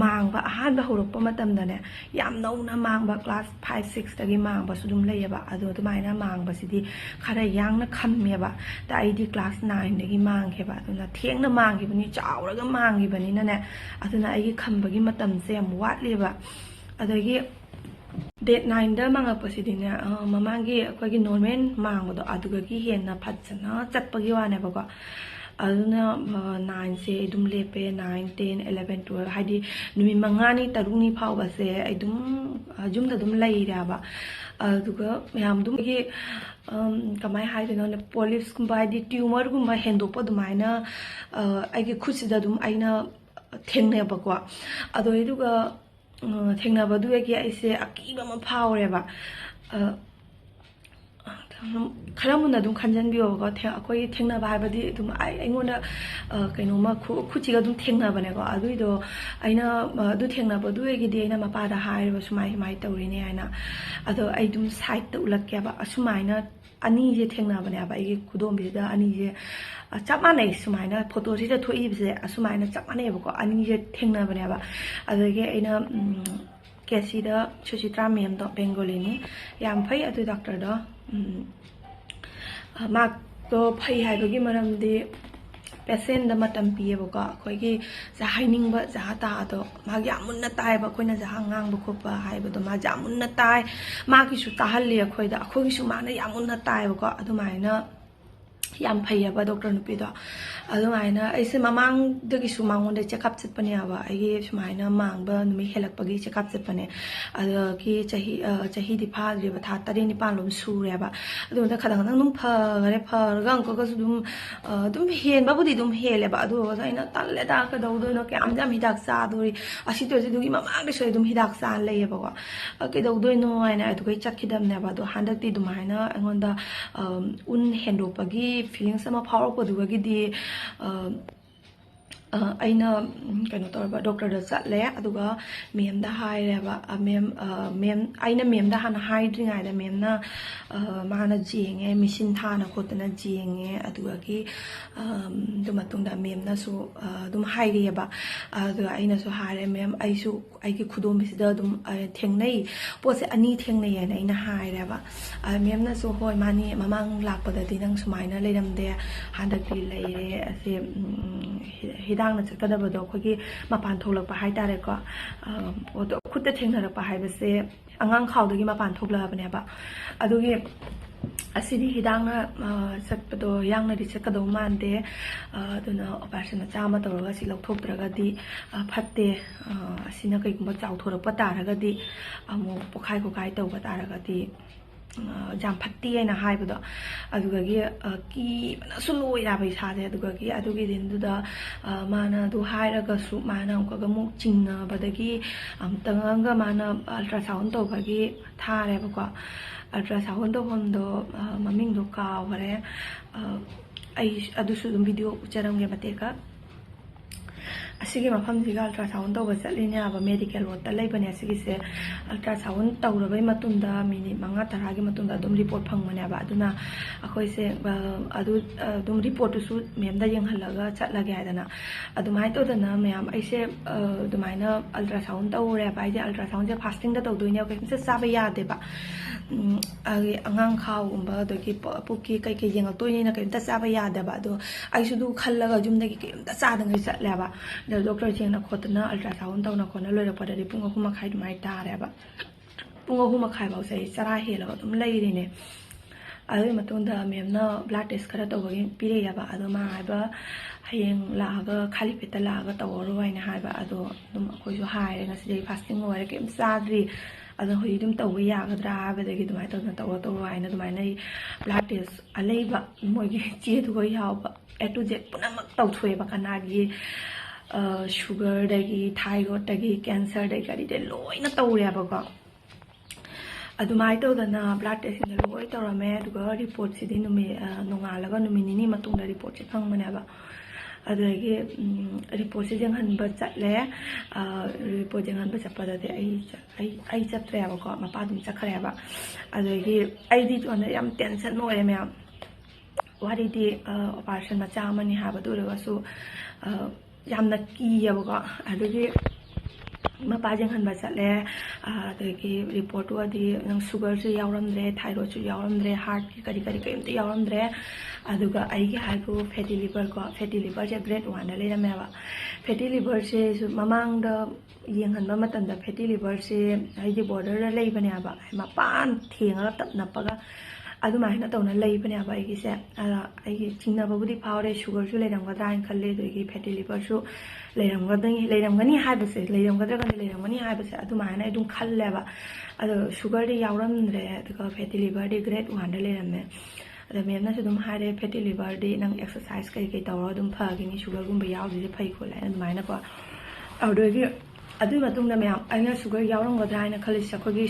ꯃꯥꯡꯕ ꯑꯍꯥꯟꯕ ꯍꯧꯔꯛꯄ ꯃꯇꯝꯗꯅꯦ ꯌꯥꯝ ꯅꯧꯅ ꯃꯥꯡꯕ ꯀ꯭ꯂꯥꯁ 5-6ꯇꯒꯤ ꯃꯥꯡꯕꯁꯨ ꯑꯗꯨꯝ ꯂꯩꯌꯦꯕ ꯑꯗꯣ ꯑꯗꯨꯃꯥꯏꯅ ꯃꯥꯡꯕꯁꯤꯗꯤ ꯈꯔ ꯌꯥꯡꯅ ꯈꯝꯃꯦꯕ ꯑꯗ ꯑꯩꯗꯤ ꯀ꯭ꯂꯥꯁ 9ꯗꯒꯤ ꯃꯥꯡꯈꯤꯕ ꯑꯗꯨꯅ ꯊꯦꯡꯅ ꯃꯥꯡꯈꯤꯕꯅꯤ ꯆꯥꯎꯔꯒ ꯃꯥꯡꯈꯤꯕꯅꯤꯅꯅꯦ ꯑꯗꯨꯅ ꯑꯩꯒꯤ ꯈꯝꯕꯒꯤ ꯃꯇꯝꯁꯦ ꯌꯥꯝ ꯋꯥꯠꯂꯦꯕ ꯑꯗꯒꯤ ꯗꯦꯠ 9ꯗ ꯃꯥꯡꯉꯛꯄꯁꯤꯗꯤꯅꯦ ꯃꯃꯥꯡꯒꯤ ꯑꯩꯈꯣꯏꯒꯤ ꯅꯣꯔꯃꯦꯜ ꯃꯥꯡꯕꯗꯣ ꯑꯗꯨꯗꯒꯤ ꯍꯦꯟꯅ ꯐꯖꯅ ꯆꯠꯄꯒꯤ ꯋꯥꯅꯦꯕꯀꯣ ꯑꯗꯨꯅ 9ꯁꯦ ꯑꯗꯨꯝ ꯂꯦꯞꯄꯦ 9, 10, 11, 12 ꯍꯥꯏꯗꯤ ꯅꯨꯃꯤꯠ 5ꯅꯤ 6ꯅꯤ ꯐꯥꯎꯕꯁꯦ ꯑꯩ ꯑꯗꯨꯝ ꯌꯨꯝꯗ ꯑꯗꯨꯝ ꯂꯩꯔꯦꯕ ꯑꯗꯨꯒ ꯃꯌꯥꯝ ꯑꯗꯨꯝ ꯑꯩꯒꯤ ꯀꯃꯥꯏꯅ ꯍꯥꯏꯗꯣꯏꯅꯣ ꯄꯣꯂꯤꯞꯁꯀꯨꯝꯕ ꯍꯥꯏꯗꯤ ꯇ꯭ꯌꯨꯃꯔꯒꯨꯝꯕ ꯍꯦꯟꯗꯣꯛꯄ ꯑꯗꯨꯃꯥꯏꯅ ꯑꯩꯒꯤ ꯈꯨꯠꯁꯤꯗ ꯑꯗꯨꯝ ꯑꯩꯅ ꯊꯦꯡꯅꯩꯕꯀꯣ ꯑꯗꯨꯒ ꯊꯦꯡꯅꯕꯗꯨꯗꯒꯤ ꯑꯩꯁꯦ ꯑꯀꯤꯕ ꯑꯃ ꯐꯥꯎꯔꯦꯕ ꯈꯔ ꯃꯨꯟꯅ ꯑꯗꯨꯝ ꯈꯟꯖꯟꯕꯤꯌꯣꯕꯀꯣ ꯑꯩꯈꯣꯏꯒꯤ ꯊꯦꯡꯅꯕ ꯍꯥꯏꯕꯗꯤ ꯑꯗꯨꯝ ꯑꯩꯉꯣꯟꯗ ꯀꯩꯅꯣꯝꯃ ꯈꯨꯠꯁꯤꯒ ꯑꯗꯨꯝ ꯊꯦꯡꯅꯕꯅꯦꯀꯣ ꯑꯗꯨꯏꯗꯣ ꯑꯩꯅ ꯑꯗꯨ ꯊꯦꯡꯅꯕꯗꯨꯗꯒꯤꯗꯤ ꯑꯩꯅ ꯃꯄꯥꯗ ꯍꯥꯏꯔꯦꯕ ꯁꯨꯃꯥꯏꯅ ꯇꯧꯔꯤꯅꯦ ꯍꯥꯏꯅ ꯑꯗꯣ ꯑꯩ ꯑꯗꯨꯝ ꯁꯥꯏꯠꯇ ꯎꯠꯂꯛꯀꯦꯕ ꯑꯁꯨꯃꯥꯏꯅ ꯑꯅꯤꯁꯦ ꯊꯦꯡꯅꯕꯅꯦꯕ ꯑꯩꯒꯤ ꯈꯨꯗꯣꯝꯕꯤꯁꯤꯗ ꯑꯅꯤꯁꯦ ꯆꯞ ꯃꯥꯟꯅꯩ ꯁꯨꯃꯥꯏꯅ ꯐꯣꯇꯣꯁꯤꯗ ꯊꯣꯛꯏꯕꯁꯦ ꯑꯁꯨꯃꯥꯏꯅ ꯆꯞ ꯃꯥꯟꯅꯩꯕꯀꯣ ꯑꯅꯤꯁꯦ ꯊꯦꯡꯅꯕꯅꯦꯕ ꯑꯗꯒꯤ ꯑꯩꯅ ꯀꯦꯁꯤꯗ ꯁꯨꯆꯤꯇ꯭ꯔꯥ ꯃꯦꯝꯗꯣ ꯕꯦꯡꯒꯣꯂꯤꯅꯤ ꯌꯥꯝ ꯐꯩ ꯑꯗꯨ ꯗꯣꯛꯇꯔꯗꯣ ꯃꯥꯛꯇꯣ ꯐꯩ ꯍꯥꯏꯕꯒꯤ ꯃꯔꯝꯗꯤ ꯄꯦꯁꯦꯟꯗ ꯃꯇꯝ ꯄꯤꯌꯦꯕꯀꯣ ꯑꯩꯈꯣꯏꯒꯤ ꯍꯥꯏꯅꯤꯡꯕ ꯖꯍꯥ ꯇꯥꯗꯣ ꯃꯥꯒꯤ ꯌꯥꯝ ꯃꯨꯟꯅ ꯇꯥꯏꯌꯦꯕ ꯑꯩꯈꯣꯏꯅ ꯖꯍꯥ ꯉꯥꯡꯕ ꯈꯣꯠꯄ ꯍꯥꯏꯕꯗꯣ ꯃꯥꯁꯦ ꯌꯥꯝ ꯃꯨꯟꯅ ꯇꯥꯏ ꯃꯥꯒꯤꯁꯨ ꯇꯥꯍꯜꯂꯤ ꯑꯩꯈꯣꯏꯒꯤꯁꯨ ꯃꯥꯅ ꯌꯥꯝ ꯃꯨꯟꯅ ꯇꯥꯏꯌꯦꯕꯀꯣ ꯑꯗꯨꯃꯥꯏꯅ ꯌꯥꯝ ꯐꯩꯌꯦꯕ ꯗꯣꯛꯇꯔ ꯅꯨꯄꯤꯗꯣ ꯑꯗꯨꯃꯥꯏꯅ ꯑꯩꯁꯦ ꯃꯃꯥꯡꯗꯒꯤꯁꯨ ꯃꯉꯣꯟꯗ ꯆꯦꯛꯑꯞ ꯆꯠꯄꯅꯦꯕ ꯑꯩꯒꯤ ꯁꯨꯃꯥꯏꯅ ꯃꯥꯡꯕ ꯅꯨꯃꯤꯠ ꯍꯦꯜꯂꯛꯄꯒꯤ ꯆꯦꯛꯑꯞ ꯆꯠꯄꯅꯦ ꯑꯗꯒꯤ ꯆꯍꯤꯗꯤ ꯐꯥꯗ꯭ꯔꯤꯕ ꯊꯥ 9-9 ꯁꯨꯔꯦꯕ ꯑꯗꯨꯗ ꯈꯇꯪ ꯑꯗꯨꯝ ꯐꯔꯒ ꯑꯃꯨꯛꯀꯁꯨ ꯑꯗꯨꯝ ꯍꯦꯟꯕꯕꯨꯗꯤ ꯑꯗꯨꯝ ꯍꯦꯜꯂꯦꯕ ꯑꯗꯨꯒ ꯑꯩꯅ ꯇꯜꯂꯦꯗ ꯀꯩꯗꯧꯗꯣꯏꯅꯣ ꯀꯌꯥꯝ ꯍꯤꯗꯥꯛ ꯆꯥꯗꯣꯔꯤ ꯑꯗꯨꯒꯤ ꯃꯃꯥꯡꯗꯁꯨ ꯑꯗꯨꯝ ꯍꯤꯗꯥꯛ ꯆꯥ ꯂꯩꯌꯦꯕꯀꯣ ꯀꯩꯗꯧꯗꯣꯏꯅോ ꯍꯥꯏꯅ ꯑꯗꯨꯒꯩ ꯆꯠꯈꯤꯗꯕꯅꯦꯕ ꯑꯗꯣ ꯍꯟꯗꯛꯇꯤ ꯑꯗꯨꯃꯥꯏꯅ ꯑꯩꯉꯣꯟꯗ ꯎꯟ ꯍꯦꯟꯗꯣꯛꯄꯒꯤ ꯐꯤꯂꯤꯡꯁ ꯑꯃ ꯐꯥꯎꯔꯛꯄꯗꯨꯒꯤꯗꯤ ꯑꯩꯅ ꯀꯩꯅꯣ ꯇꯧꯔꯕ ꯗꯣꯛꯇꯔꯗ ꯆꯠꯂꯦ ꯑꯗꯨꯒ ꯃꯦꯝꯗ ꯍꯥꯏꯔꯦꯕ ꯃꯦꯝ ꯑꯩꯅ ꯃꯦꯝꯗ ꯍꯥꯟꯅ ꯍꯥꯏꯗ꯭ꯔꯤꯉꯩꯗ ꯃꯦꯝꯅ ꯃꯥꯅ ꯌꯦꯡꯉꯦ ꯃꯤꯁꯤꯟ ꯊꯥꯅ ꯈꯣꯠꯇꯅ ꯌꯦꯡꯉꯦ ꯑꯗꯨꯒꯤ ꯑꯗꯨ ꯃꯇꯨꯡꯗ ꯃꯦꯝꯅꯁꯨ ꯑꯗꯨꯝ ꯍꯥꯏꯔꯤꯑꯕ ꯑꯗꯨꯒ ꯑꯩꯅꯁꯨ ꯍꯥꯏꯔꯦ ꯃꯦꯝ ꯑꯩꯁꯨ ꯑꯩꯒꯤ ꯈꯨꯗꯣꯝꯕꯤꯁꯤꯗ ꯑꯗꯨꯝ ꯊꯦꯡꯅꯩ ꯄꯣꯠꯁꯦ ꯑꯅꯤ ꯊꯦꯡꯅꯩꯌꯦꯅ ꯑꯩꯅ ꯍꯥꯏꯔꯦꯕ ꯃꯦꯝꯅꯁꯨ ꯍꯣꯏ ꯃꯥꯅꯤ ꯃꯃꯥꯡ ꯂꯥꯛꯄꯗꯗꯤ ꯅꯪ ꯁꯨꯃꯥꯏꯅ ꯂꯩꯔꯝꯗꯦ ꯍꯟꯗꯛꯇꯤ ꯂꯩꯔꯦ ꯑꯁꯤ ꯍꯤꯗꯥꯛꯅ ꯆꯠꯀꯗꯕꯗꯣ ꯑꯩꯈꯣꯏꯒꯤ ꯃꯄꯥꯟ ꯊꯣꯛꯂꯛꯄ ꯍꯥꯏꯇꯥꯔꯦꯀꯣ ꯈꯨꯠꯇ ꯊꯦꯡꯅꯔꯛꯄ ꯍꯥꯏꯕꯁꯦ ꯑꯉꯥꯡ ꯈꯥꯎꯗꯒꯤ ꯃꯄꯥꯟ ꯊꯣꯛꯂꯛꯑꯕꯅꯦꯕ ꯑꯗꯨꯒꯤ ꯑꯁꯤꯗꯤ ꯍꯤꯗꯥꯛꯅ ꯆꯠꯄꯗꯣ ꯌꯥꯡꯅꯗꯤ ꯆꯠꯀꯗꯧ ꯃꯥꯟꯗꯦ ꯑꯗꯨꯅ ꯑꯣꯄꯔꯦꯁꯟ ꯃꯆꯥ ꯑꯃ ꯇꯧꯔꯒ ꯁꯤ ꯂꯧꯊꯣꯛꯇ꯭ꯔꯒꯗꯤ ꯐꯠꯇꯦ ꯑꯁꯤꯅ ꯀꯩꯒꯨꯝꯕ ꯆꯥꯎꯊꯣꯔꯛꯄ ꯇꯥꯔꯒꯗꯤ ꯑꯃꯨꯛ ꯄꯣꯈꯥꯏ ꯈꯣꯠꯈꯥꯏ ꯇꯧꯕ ꯇꯥꯔꯒꯗꯤ ꯌꯥꯝ ꯐꯠꯇꯦ ꯍꯥꯏꯅ ꯍꯥꯏꯕꯗꯣ ꯑꯗꯨꯒꯤ ꯀꯤꯕꯅꯁꯨ ꯂꯣꯏꯔꯕ ꯏꯁꯥꯁꯦ ꯑꯗꯨꯒꯤ ꯗꯤꯟꯗꯨꯗ ꯃꯥꯅ ꯑꯗꯨ ꯍꯥꯏꯔꯒꯁꯨ ꯃꯥꯅ ꯑꯃꯨꯛ ꯆꯤꯡꯅꯕꯗꯒꯤ ꯑꯃꯨꯛꯇꯪꯒ ꯃꯥꯅ ꯑꯜꯇ꯭ꯔꯥꯁꯥꯎꯟ ꯇꯧꯕꯒꯤ ꯊꯥꯔꯦꯕꯀꯣ ꯑꯜꯇ꯭ꯔꯥꯁꯥꯎꯟ ꯇꯧꯐꯝꯗꯣ ꯃꯃꯤꯡꯗꯣ ꯀꯥꯎꯈꯔꯦ ꯑꯩ ꯑꯗꯨꯁꯨ ꯑꯗꯨꯝ ꯚꯤꯗꯤꯑꯣ ꯎꯠꯆꯔꯝꯒꯦ ꯃꯇꯦꯛꯀ ꯑꯁꯤꯒꯤ ꯃꯐꯝꯁꯤꯒ ꯑꯜꯇ꯭ꯔꯥꯁꯥꯎꯟ ꯇꯧꯕ ꯆꯠꯂꯤꯅꯦꯕ ꯃꯦꯗꯤꯀꯦꯜ ꯔꯣꯗꯇ ꯂꯩꯕꯅꯦ ꯑꯁꯤꯒꯤꯁꯦ ꯑꯜꯇ꯭ꯔꯥꯁꯥꯎꯟ ꯇꯧꯔꯕꯩ ꯃꯇꯨꯡꯗ ꯃꯤꯅꯤꯠ 5-10ꯒꯤ ꯃꯇꯨꯡꯗ ꯑꯗꯨꯝ ꯔꯤꯄꯣꯔꯠ ꯐꯪꯕꯅꯦꯕ ꯑꯗꯨꯅ ꯑꯩꯈꯣꯏꯁꯦ ꯑꯗꯨꯝ ꯔꯤꯄꯣꯔꯠꯇꯨꯁꯨ ꯃꯦꯝꯗ ꯌꯦꯡꯍꯜꯂꯒ ꯆꯠꯂꯒꯦ ꯍꯥꯏꯗꯅ ꯑꯗꯨꯃꯥꯏꯅ ꯇꯧꯗꯅ ꯃꯌꯥꯝ ꯑꯩꯁꯦ ꯑꯗꯨꯃꯥꯏꯅ ꯑꯜꯇ꯭ꯔꯥꯁꯥꯎꯟ ꯇꯧꯔꯦꯕ ꯑꯩꯁꯦ ꯑꯜꯇ꯭ꯔꯥꯁꯥꯎꯟꯁꯦ ꯐꯥꯁꯇꯤꯡꯗ ꯇꯧꯗꯣꯏꯅꯦꯕ ꯀꯩꯝꯇ ꯆꯥꯕ ꯌꯥꯗꯦꯕ ꯑꯉꯥꯡ ꯈꯥꯎꯒꯨꯝꯕ ꯑꯗꯒꯤ ꯄꯨꯛꯀꯤ ꯀꯩꯀꯩ ꯌꯦꯡꯉꯛꯇꯣꯏꯅꯤꯅ ꯀꯩꯝꯇ ꯆꯥꯕ ꯌꯥꯗꯕ ꯑꯗꯣ ꯑꯩꯁꯨ ꯑꯗꯨ ꯈꯜꯂꯒ ꯌꯨꯝꯗꯒꯤ ꯀꯩꯝꯇ ꯆꯥꯗꯉꯩ ꯆꯠꯂꯦꯕ ꯑꯗ ꯗꯣꯛꯇꯔ ꯌꯦꯡꯅ ꯈꯣꯠꯇꯅ ꯑꯜꯇ꯭ꯔꯥꯁꯥꯎꯟ ꯇꯧꯅ ꯈꯣꯠꯅ ꯂꯣꯏꯔꯛꯄꯗꯗꯤ ꯄꯨꯡ 3:30 ꯑꯗꯨꯃꯥꯏꯅ ꯇꯥꯔꯦꯕ ꯄꯨꯡ 3:30 ꯐꯥꯎꯁꯦ ꯑꯩ ꯆꯔꯥ ꯍꯦꯜꯂꯒ ꯑꯗꯨꯝ ꯂꯩꯔꯤꯅꯦ ꯑꯗꯨꯒꯤ ꯃꯇꯨꯡꯗ ꯃꯦꯝꯅ ꯕ꯭ꯂꯗ ꯇꯦꯁ ꯈꯔ ꯇꯧꯕꯒꯤ ꯄꯤꯔꯛꯑꯦꯕ ꯑꯗꯣ ꯃꯥ ꯍꯥꯏꯕ ꯍꯌꯦꯡ ꯂꯥꯛꯑꯒ ꯈꯥꯂꯤ ꯄꯦꯠꯇ ꯂꯥꯛꯑꯒ ꯇꯧꯔꯔꯣ ꯍꯥꯏꯅ ꯍꯥꯏꯕ ꯑꯗꯣ ꯑꯗꯨꯝ ꯑꯩꯈꯣꯏꯁꯨ ꯍꯥꯏꯔꯦ ꯉꯁꯤꯗꯒꯤ ꯐꯥꯁꯇꯤꯡ ꯑꯣꯏꯔꯦ ꯀꯩꯝ ꯆꯥꯗ꯭ꯔꯤ ꯑꯗꯣ ꯍꯧꯖꯤꯛ ꯑꯗꯨꯝ ꯇꯧꯕ ꯌꯥꯒꯗ꯭ꯔꯥ ꯍꯥꯏꯕꯗꯒꯤ ꯑꯗꯨꯃꯥꯏꯅ ꯇꯧꯗꯅ ꯇꯧꯔꯣ ꯍꯥꯏꯅ ꯑꯗꯨꯃꯥꯏꯅ ꯑꯩ ꯕ꯭ꯂꯗ ꯇꯦꯁ ꯑꯂꯩꯕ ꯃꯣꯏꯒꯤ ꯆꯦꯗꯨꯒ ꯌꯥꯎꯕ A to Z ꯄꯨꯝꯅꯃꯛ ꯇꯧꯊꯣꯛꯑꯦꯕ ꯀꯅꯥꯒꯤ ꯁꯨꯒꯔꯗꯒꯤ ꯊꯥꯏꯔꯣꯏꯗꯇꯒꯤ ꯀꯦꯟꯁꯔꯗꯒꯤ ꯀꯔꯤꯗꯩ ꯂꯣꯏꯅ ꯇꯧꯔꯦꯕꯀꯣ ꯑꯗꯨꯃꯥꯏꯅ ꯇꯧꯗꯅ ꯕ꯭ꯂꯗ ꯇꯦꯁꯁꯤꯡꯗ ꯂꯣꯏ ꯇꯧꯔꯝꯃꯦ ꯑꯗꯨꯒ ꯔꯤꯄꯣꯔꯠꯁꯤꯗꯤ ꯅꯣꯡꯉꯥꯜꯂꯒ ꯅꯨꯃꯤꯠ 2 ꯃꯇꯨꯡꯗ ꯔꯤꯄꯣꯔꯠꯁꯦ ꯐꯪꯕꯅꯦꯕ ꯑꯗꯨꯗꯒꯤ ꯔꯤꯄꯣꯔꯠꯁꯦ ꯌꯦꯡꯍꯟꯕ ꯆꯠꯂꯦ ꯔꯤꯄꯣꯔꯠ ꯌꯦꯡꯍꯟꯕ ꯆꯠꯄꯗꯗꯤ ꯑꯩ ꯆꯠꯇ꯭ꯔꯦꯕꯀꯣ ꯃꯄꯥ ꯑꯗꯨꯝ ꯆꯠꯈ꯭ꯔꯦꯕ ꯑꯗꯒꯤ ꯑꯩꯗꯤ ꯁꯣꯝꯗ ꯌꯥꯝ ꯇꯦꯟꯁꯟ ꯑꯣꯏꯔꯦ ꯃꯌꯥꯝ ꯋꯥꯔꯤꯗꯤ ꯑꯣꯄꯔꯦꯁꯟ ꯃꯆꯥ ꯑꯃꯅꯤ ꯍꯥꯏꯕꯗꯨ ꯑꯣꯏꯔꯒꯁꯨ ꯌꯥꯝꯅ ꯀꯤꯌꯦꯕꯀꯣ ꯑꯗꯨꯒꯤ ꯃꯄꯥ ꯌꯦꯡꯍꯟꯕ ꯆꯠꯂꯦ ꯑꯗꯒꯤ ꯔꯤꯄꯣꯔꯠꯇꯨꯗꯤ ꯅꯪ ꯁꯨꯒꯔꯁꯨ ꯌꯥꯎꯔꯝꯗ꯭ꯔꯦ ꯊꯥꯏꯔꯣꯏꯗꯁꯨ ꯌꯥꯎꯔꯝꯗ꯭ꯔꯦ ꯍꯥꯔꯠꯀꯤ ꯀꯔꯤ ꯀꯩꯝꯇ ꯌꯥꯎꯔꯝꯗ꯭ꯔꯦ ꯑꯗꯨꯒ ꯑꯩꯒꯤ ꯍꯥꯏꯕꯨ ꯐꯦꯇꯤ ꯂꯤꯚꯔ ꯐꯦꯇꯤ ꯂꯤꯚꯔꯁꯦ ꯒ꯭ꯔꯦꯗ 1ꯗ ꯂꯩꯔꯝꯃꯦꯕ ꯐꯦꯇꯤ ꯂꯤꯚꯔꯁꯦ ꯃꯃꯥꯡꯗ ꯌꯦꯡꯍꯟꯕ ꯃꯇꯝꯗ ꯐꯦꯇꯤ ꯂꯤꯚꯔꯁꯦ ꯑꯩꯒꯤ ꯕꯣꯔꯗꯔꯗ ꯂꯩꯕꯅꯦꯕ ꯃꯄꯥꯟ ꯊꯦꯡꯉꯒ ꯇꯞ ꯅꯞꯄꯒ ꯑꯗꯨꯃꯥꯏꯅ ꯇꯧꯅ ꯂꯩꯕꯅꯦꯕ ꯑꯩꯒꯤꯁꯦ ꯑꯗ ꯑꯩꯒꯤ ꯆꯤꯡꯅꯕꯕꯨꯗꯤ ꯐꯥꯎꯔꯦ ꯁꯨꯒꯔꯁꯨ ꯂꯩꯔꯝꯒꯗ꯭ꯔꯥ ꯍꯥꯏꯅ ꯈꯜꯂꯦ ꯑꯗꯒꯤ ꯐꯦꯇꯤ ꯂꯤꯚꯔꯁꯨ ꯂꯩꯔꯝꯒꯅꯤ ꯍꯥꯏꯕꯁꯦ ꯂꯩꯔꯝꯒꯅꯤ ꯍꯥꯏꯕꯁꯦ ꯑꯗꯨꯃꯥꯏꯅ ꯑꯩ ꯑꯗꯨꯝ ꯈꯜꯂꯦꯕ ꯑꯗꯣ ꯁꯨꯒꯔꯗꯤ ꯌꯥꯎꯔꯝꯗ꯭ꯔꯦ ꯑꯗꯨꯒ ꯐꯦꯇꯤ ꯂꯤꯚꯔꯗꯤ ꯒ꯭ꯔꯦꯗ 1ꯗ ꯂꯩꯔꯝꯃꯦ ꯑꯗ ꯃꯦꯝꯅꯁꯨ ꯑꯗꯨꯝ ꯍꯥꯏꯔꯦ ꯐꯦꯇꯤ ꯂꯤꯚꯔꯗꯤ ꯅꯪ ꯑꯦꯛꯁꯔꯁꯥꯏꯁ ꯀꯩ ꯇꯧꯔꯒ ꯑꯗꯨꯝ ꯐꯒꯅꯤ ꯁꯨꯒꯔꯒꯨꯝꯕ ꯌꯥꯎꯗ꯭ꯔꯤꯁꯦ ꯐꯩ ꯈꯣꯠꯂꯦ ꯑꯗꯨꯃꯥꯏꯅꯀꯣ ꯑꯗꯨꯗꯒꯤ ꯑꯗꯨꯒꯤ ꯃꯇꯨꯡꯗ ꯃꯌꯥꯝ ꯑꯩꯅ ꯁꯨꯒꯔ ꯌꯥꯎꯔꯝꯒꯗ꯭ꯔꯥ ꯍꯥꯏꯅ ꯈꯜꯂꯤꯁꯦ ꯑꯩꯈꯣꯏꯒꯤ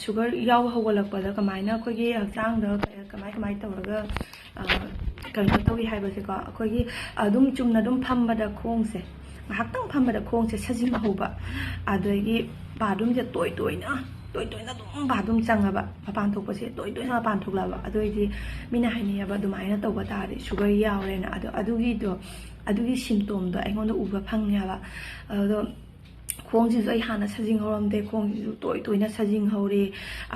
ꯁꯨꯒꯔ ꯌꯥꯎꯕ ꯍꯧꯒꯠꯂꯛꯄꯗ ꯀꯃꯥꯏꯅ ꯑꯩꯈꯣꯏꯒꯤ ꯍꯛꯆꯥꯡꯗ ꯀꯃꯥꯏ ꯇꯧꯔꯒ ꯀꯩꯅꯣ ꯇꯧꯏ ꯍꯥꯏꯕꯁꯦꯀꯣ ꯑꯩꯈꯣꯏꯒꯤ ꯑꯗꯨꯝ ꯆꯨꯝꯅ ꯑꯗꯨꯝ ꯐꯝꯕꯗ ꯈꯣꯡꯁꯦ ꯉꯥꯏꯍꯥꯛꯇꯪ ꯐꯝꯕꯗ ꯈꯣꯡꯁꯦ ꯁꯥꯖꯤꯟ ꯍꯧꯕ ꯑꯗꯒꯤ ꯕꯥꯊꯔꯨꯝꯁꯦ ꯇꯣꯏ ꯇꯣꯏꯅ ꯑꯗꯨꯝ ꯕꯥꯊꯔꯨꯝ ꯆꯪꯉꯕ ꯃꯄꯥꯟ ꯊꯣꯛꯄꯁꯦ ꯇꯣꯏ ꯇꯣꯏꯅ ꯃꯄꯥꯟ ꯊꯣꯛꯂꯛꯑꯕ ꯑꯗꯨ ꯑꯣꯏꯗꯤ ꯃꯤꯅ ꯍꯥꯏꯅꯩꯌꯦꯕ ꯑꯗꯨꯃꯥꯏꯅ ꯇꯧꯕ ꯇꯥꯔꯗꯤ ꯁꯨꯒꯔ ꯌꯥꯎꯔꯦꯅ ꯑꯗꯣ ꯑꯗꯨꯒꯤ ꯁꯤꯝꯇꯣꯝꯗꯣ ꯑꯩꯉꯣꯟꯗ ꯎꯕ ꯐꯪꯉꯦꯕ ꯑꯗꯣ ꯈꯣꯡꯁꯤꯁꯨ ꯑꯩ ꯍꯥꯟꯅ ꯁꯥꯖꯤꯡ ꯍꯧꯔꯝꯗꯦ ꯈꯣꯡꯁꯤꯁꯨ ꯇꯣꯏꯅ ꯁꯥꯖꯤꯡ ꯍꯧꯔꯦ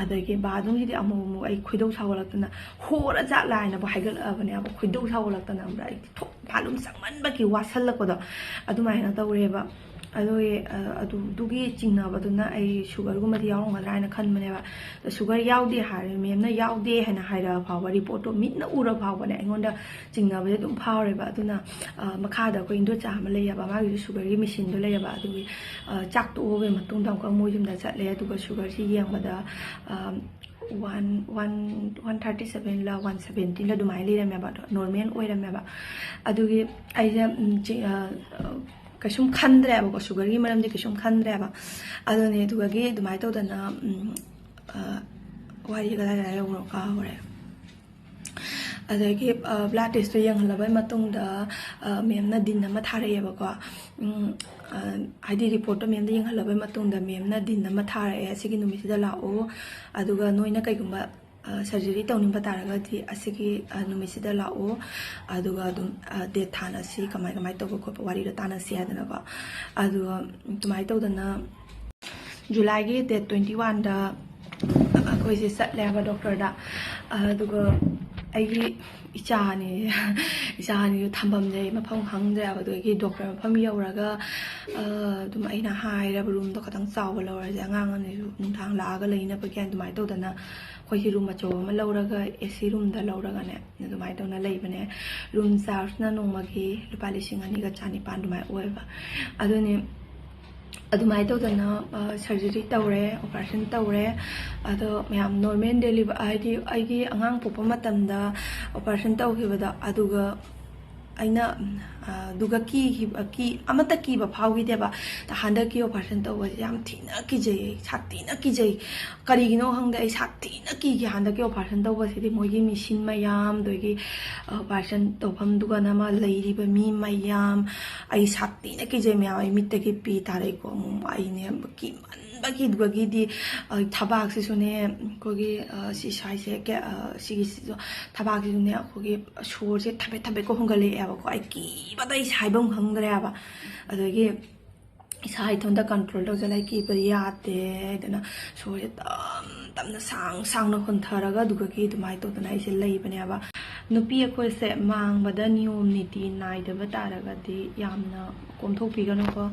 ꯑꯗꯒꯤ ꯕꯥꯊꯔꯨꯝꯁꯤꯗꯤ ꯑꯃꯨꯛ ꯑꯩ ꯈꯣꯏꯗꯧ ꯁꯥꯎꯒꯠꯂꯛꯇꯅ ꯍꯣꯔ ꯖꯥꯠꯂꯥ ꯍꯥꯏꯅꯕꯨ ꯍꯥꯏꯒꯠꯂꯛꯑꯕꯅꯦꯕ ꯈꯣꯏꯗꯧ ꯁꯥꯎꯒꯠꯂꯛꯇꯅ ꯑꯩ ꯕꯥꯊꯔꯨꯝ ꯆꯪꯃꯟꯕꯒꯤ ꯋꯥꯁꯜꯂꯛꯄꯗꯣ ꯑꯗꯨꯃꯥꯏꯅ ꯇꯧꯔꯦꯕ ꯑꯗꯨꯒꯤ ꯆꯤꯡꯅꯕꯗꯨꯅ ꯑꯩ ꯁꯨꯒꯔꯒꯨꯝꯕꯗꯤ ꯌꯥꯎꯔꯝꯒꯗ꯭ꯔꯥ ꯍꯥꯏꯅ ꯈꯟꯕꯅꯦꯕ ꯁꯨꯒꯔ ꯌꯥꯎꯗꯦ ꯍꯥꯏꯔꯦ ꯃꯦꯝꯅ ꯌꯥꯎꯗꯦ ꯍꯥꯏꯅ ꯍꯥꯏꯔꯛꯑ ꯐꯥꯎꯕ ꯔꯤꯄꯣꯔꯠꯇꯣ ꯃꯤꯠꯅ ꯎꯔ ꯐꯥꯎꯕꯅꯦ ꯑꯩꯉꯣꯟꯗ ꯆꯤꯡꯅꯕꯁꯦ ꯑꯗꯨꯝ ꯐꯥꯎꯔꯦꯕ ꯑꯗꯨꯅ ꯃꯈꯥꯗ ꯑꯩꯈꯣꯏ ꯏꯟꯗꯣꯆꯥ ꯑꯃ ꯂꯩꯌꯦꯕ ꯃꯥꯒꯤꯁꯨ ꯁꯨꯒꯔꯒꯤ ꯃꯦꯆꯤꯟꯗꯣ ꯂꯩꯌꯦꯕ ꯑꯗꯨꯒꯤ ꯆꯥꯛ ꯇꯣꯛꯑꯕ ꯃꯇꯨꯡꯗ ꯑꯃꯨꯛꯀ ꯃꯣꯏ ꯌꯨꯝꯗ ꯆꯠꯂꯦ ꯑꯗꯨꯒ ꯁꯨꯒꯔꯁꯤ ꯌꯦꯡꯕꯗ 137ꯂ 117ꯂ ꯑꯗꯨꯃꯥꯏꯅ ꯂꯩꯔꯝꯃꯦꯕ ꯅꯣꯔꯃꯦꯜ ꯑꯣꯏꯔꯝꯃꯦꯕ ꯑꯗꯨꯒꯤ ꯑꯩꯁꯦ ꯀꯩꯁꯨꯝ ꯈꯟꯗ꯭ꯔꯦꯕꯀꯣ ꯁꯨꯒꯔꯒꯤ ꯃꯔꯝꯗꯤ ꯀꯩꯁꯨꯝ ꯈꯟꯗ꯭ꯔꯦꯕ ꯑꯗꯨꯅꯦ ꯑꯗꯨꯒꯤ ꯑꯗꯨꯃꯥꯏꯅ ꯇꯧꯗꯅ ꯋꯥꯔꯤ ꯀꯗꯥꯏ ꯌꯧꯈ꯭ꯔꯣ ꯀꯥꯎꯔꯦ ꯑꯗꯒꯤ ꯕ꯭ꯂꯗ ꯇꯦꯁꯇꯣ ꯌꯦꯡꯍꯜꯂꯕ ꯃꯇꯨꯡꯗ ꯃꯦꯝꯅ ꯗꯤꯟ ꯑꯃ ꯊꯥꯔꯛꯑꯦꯕꯀꯣ ꯍꯥꯏꯗꯤ ꯔꯤꯄꯣꯔꯠꯇꯣ ꯃꯦꯝꯗ ꯌꯦꯡꯍꯜꯂꯕ ꯃꯇꯨꯡꯗ ꯃꯦꯝꯅ ꯗꯤꯟ ꯑꯃ ꯊꯥꯔꯛꯑꯦ ꯑꯁꯤꯒꯤ ꯅꯨꯃꯤꯠꯁꯤꯗ ꯂꯥꯛꯑꯣ ꯑꯗꯨꯒ ꯅꯣꯏꯅ ꯀꯩꯒꯨꯝꯕ ꯁꯔꯖꯔꯤ ꯇꯧꯅꯤꯡꯕ ꯇꯥꯔꯒꯗꯤ ꯑꯁꯤꯒꯤ ꯅꯨꯃꯤꯠꯁꯤꯗ ꯂꯥꯛꯑꯣ ꯑꯗꯨꯒ ꯑꯗꯨꯝ ꯗꯦꯠ ꯊꯥꯅꯁꯤ ꯀꯃꯥꯏ ꯇꯧꯕ ꯈꯣꯠꯄ ꯋꯥꯔꯤꯗꯣ ꯇꯥꯟꯅꯁꯤ ꯍꯥꯏꯗꯅꯀꯣ ꯑꯗꯨꯒ ꯑꯗꯨꯃꯥꯏꯅ ꯇꯧꯗꯅ ꯖꯨꯂꯥꯏꯒꯤ ꯗꯦꯠ 21ꯗ ꯑꯩꯈꯣꯏꯁꯦ ꯆꯠꯂꯦꯕ ꯗꯣꯛꯇꯔꯗ ꯑꯗꯨꯒ ꯑꯩꯒꯤ ꯏꯆꯥꯅꯤꯁꯨ ꯊꯝꯐꯝꯁꯦ ꯃꯐꯝ ꯈꯪꯗ꯭ꯔꯦꯕ ꯑꯗꯒꯤ ꯗꯣꯛꯇꯔ ꯃꯐꯝ ꯌꯧꯔꯒ ꯑꯗꯨꯝ ꯑꯩꯅ ꯍꯥꯏꯔꯕ ꯔꯨꯝꯗꯣ ꯈꯤꯇꯪ ꯆꯥꯎꯕ ꯂꯧꯔꯁꯦ ꯑꯉꯥꯡ ꯑꯅꯤꯁꯨ ꯅꯨꯡꯗꯥꯡ ꯂꯥꯛꯑꯒ ꯂꯩꯅꯕꯒꯤ ꯑꯗꯨꯃꯥꯏꯅ ꯇꯧꯗꯅ ꯑꯩꯈꯣꯏꯒꯤ ꯔꯨꯝ ꯑꯆꯧꯕ ꯑꯃ ꯂꯧꯔꯒ AC ꯔꯨꯝꯗ ꯂꯧꯔꯒꯅꯦ ꯑꯗꯨꯃꯥꯏꯅ ꯇꯧꯅ ꯂꯩꯕꯅꯦ ꯔꯨꯝ ꯆꯥꯔꯖꯅ ꯅꯣꯡꯃꯒꯤ ꯂꯨꯄꯥ 2,290 ꯑꯗꯨꯃꯥꯏꯅ ꯑꯣꯏꯕ ꯑꯗꯨꯅꯤ ꯑꯗꯨꯃꯥꯏꯅ ꯇꯧꯗꯅ ꯁꯔꯖꯔꯤ ꯇꯧꯔꯦ ꯑꯣꯄꯔꯦꯁꯟ ꯇꯧꯔꯦ ꯑꯗꯣ ꯃꯌꯥꯝ ꯅꯣꯔꯃꯦꯜ ꯗꯦꯂꯤꯚꯔꯤ ꯍꯥꯏꯗꯤ ꯑꯩꯒꯤ ꯑꯉꯥꯡ ꯄꯣꯛꯄ ꯃꯇꯝꯗ ꯑꯣꯄꯔꯦꯁꯟ ꯇꯧꯈꯤꯕꯗ ꯑꯗꯨꯒ ꯑꯩꯅ ꯑꯗꯨꯒ ꯑꯃꯠꯇ ꯀꯤꯕ ꯐꯥꯎꯈꯤꯗꯦꯕ ꯍꯟꯗꯛꯀꯤ ꯑꯣꯄꯔꯦꯁꯟ ꯇꯧꯕꯁꯦ ꯌꯥꯝ ꯊꯤꯅ ꯀꯤꯖꯩ ꯁꯥꯊꯤꯅ ꯀꯤꯖꯩ ꯀꯔꯤꯒꯤꯅꯣ ꯈꯪꯗꯦ ꯑꯩ ꯁꯥꯊꯤꯅ ꯀꯤꯒꯦ ꯍꯟꯗꯛꯀꯤ ꯑꯣꯄꯔꯦꯁꯟ ꯇꯧꯕꯁꯤꯗꯤ ꯃꯣꯏꯒꯤ ꯃꯦꯆꯤꯟ ꯃꯌꯥꯝ ꯑꯗꯒꯤ ꯑꯣꯄꯔꯦꯁꯟ ꯇꯧꯐꯝꯗꯨꯒꯅ ꯑꯃ ꯂꯩꯔꯤꯕ ꯃꯤ ꯃꯌꯥꯝ ꯑꯩ ꯁꯥꯊꯤꯅ ꯀꯤꯖꯩ ꯃꯌꯥꯝ ꯑꯩ ꯃꯤꯠꯇꯒꯤ ꯄꯤ ꯇꯥꯔꯛꯏꯀꯣ ꯑꯃꯨꯛ ꯑꯩꯅꯦ ꯀꯤꯃꯟꯕꯒꯤꯗꯨꯒꯤꯗꯤ ꯊꯕꯥꯛꯁꯤꯁꯨꯅꯦ ꯑꯩꯈꯣꯏꯒꯤ ꯁꯤ ꯁꯥꯏꯁꯦ ꯁꯤꯒꯤꯁꯤꯁꯨ ꯊꯕꯥꯛꯁꯤꯁꯨꯅꯦ ꯑꯩꯈꯣꯏꯒꯤ ꯁꯣꯔꯁꯦ ꯊꯕꯦꯠꯀ ꯍꯣꯡꯒꯠꯂꯛꯑꯦꯕꯀꯣ ꯑꯩ ꯀꯤꯕꯗ ꯑꯩ ꯍꯥꯏꯐꯝ ꯈꯪꯗ꯭ꯔꯦꯕ ꯑꯗꯒꯤ ꯏꯁꯥ ꯏꯊꯟꯇ ꯀꯟꯇ꯭ꯔꯣꯜ ꯇꯧꯖꯅ ꯀꯤꯕ ꯌꯥꯗꯦ ꯍꯥꯏꯗꯅ ꯁꯣꯔꯁꯦ ꯇꯞꯅ ꯁꯥꯡꯅ ꯍꯣꯟꯊꯔꯒ ꯑꯗꯨꯒꯤ ꯑꯗꯨꯃꯥꯏꯅ ꯇꯧꯗꯅ ꯑꯩꯁꯦ ꯂꯩꯕꯅꯦꯕ ꯅꯨꯄꯤ ꯑꯩꯈꯣꯏꯁꯦ ꯃꯥꯡꯕꯗ ꯅꯤꯌꯣꯝ ꯅꯤꯇꯤ ꯅꯥꯏꯗꯕ ꯇꯥꯔꯒꯗꯤ ꯌꯥꯝꯅ ꯀꯣꯝꯊꯣꯛꯄꯤꯒꯅꯨꯀꯣ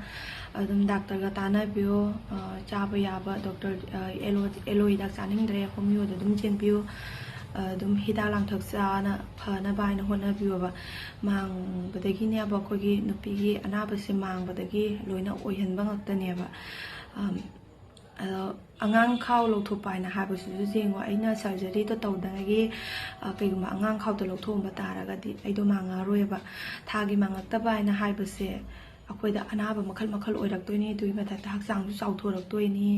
ꯑꯗꯨꯝ ꯗꯥꯛꯇꯔꯒ ꯇꯥꯟꯅꯕꯤꯌꯣ ꯆꯥꯕ ꯌꯥꯕ ꯗꯣꯛꯇꯔ ꯑꯦꯂꯣ ꯍꯤꯗꯥꯛ ꯆꯥꯅꯤꯡꯗ꯭ꯔꯦ ꯍꯣꯃꯤꯌꯣꯗ ꯑꯗꯨꯝ ꯆꯦꯟꯕꯤꯌꯨ ꯑꯗꯨꯝ ꯍꯤꯗꯥꯛ ꯂꯥꯡꯊꯛ ꯆꯥꯅ ꯐꯅꯕ ꯍꯥꯏꯅ ꯍꯣꯠꯅꯕꯤꯌꯣꯕ ꯃꯥꯡꯕꯗꯒꯤꯅꯦꯕ ꯑꯩꯈꯣꯏꯒꯤ ꯅꯨꯄꯤꯒꯤ ꯑꯅꯥꯕꯁꯦ ꯃꯥꯡꯕꯗꯒꯤ ꯂꯣꯏꯅ ꯑꯣꯏꯍꯟꯕ ꯉꯥꯛꯇꯅꯦꯕ ꯑꯗꯣ ꯑꯉꯥꯡ ꯈꯥꯎ ꯂꯧꯊꯣꯛꯄ ꯍꯥꯏꯅ ꯍꯥꯏꯕꯁꯤꯁꯨ ꯌꯦꯡꯉꯣ ꯑꯩꯅ ꯁꯔꯖꯔꯤꯗꯣ ꯇꯧꯗꯅꯒꯤ ꯀꯩꯒꯨꯝꯕ ꯑꯉꯥꯡ ꯈꯥꯎꯗꯣ ꯂꯧꯊꯣꯛꯑꯝꯕ ꯇꯥꯔꯒꯗꯤ ꯑꯩꯗꯣ ꯃꯥꯡꯉꯔꯣꯏꯕ ꯊꯥꯒꯤ ꯃꯥꯡꯉꯛꯇꯕ ꯍꯥꯏꯅ ꯍꯥꯏꯕꯁꯦ ꯑꯩꯈꯣꯏꯗ ꯑꯅꯥꯕ ꯃꯈꯜ ꯑꯣꯏꯔꯛꯇꯣꯏꯅꯤ ꯑꯗꯨꯒꯤ ꯃꯊꯛꯇ ꯍꯛꯆꯥꯡꯁꯨ ꯆꯥꯎꯊꯣꯔꯛꯇꯣꯏꯅꯤ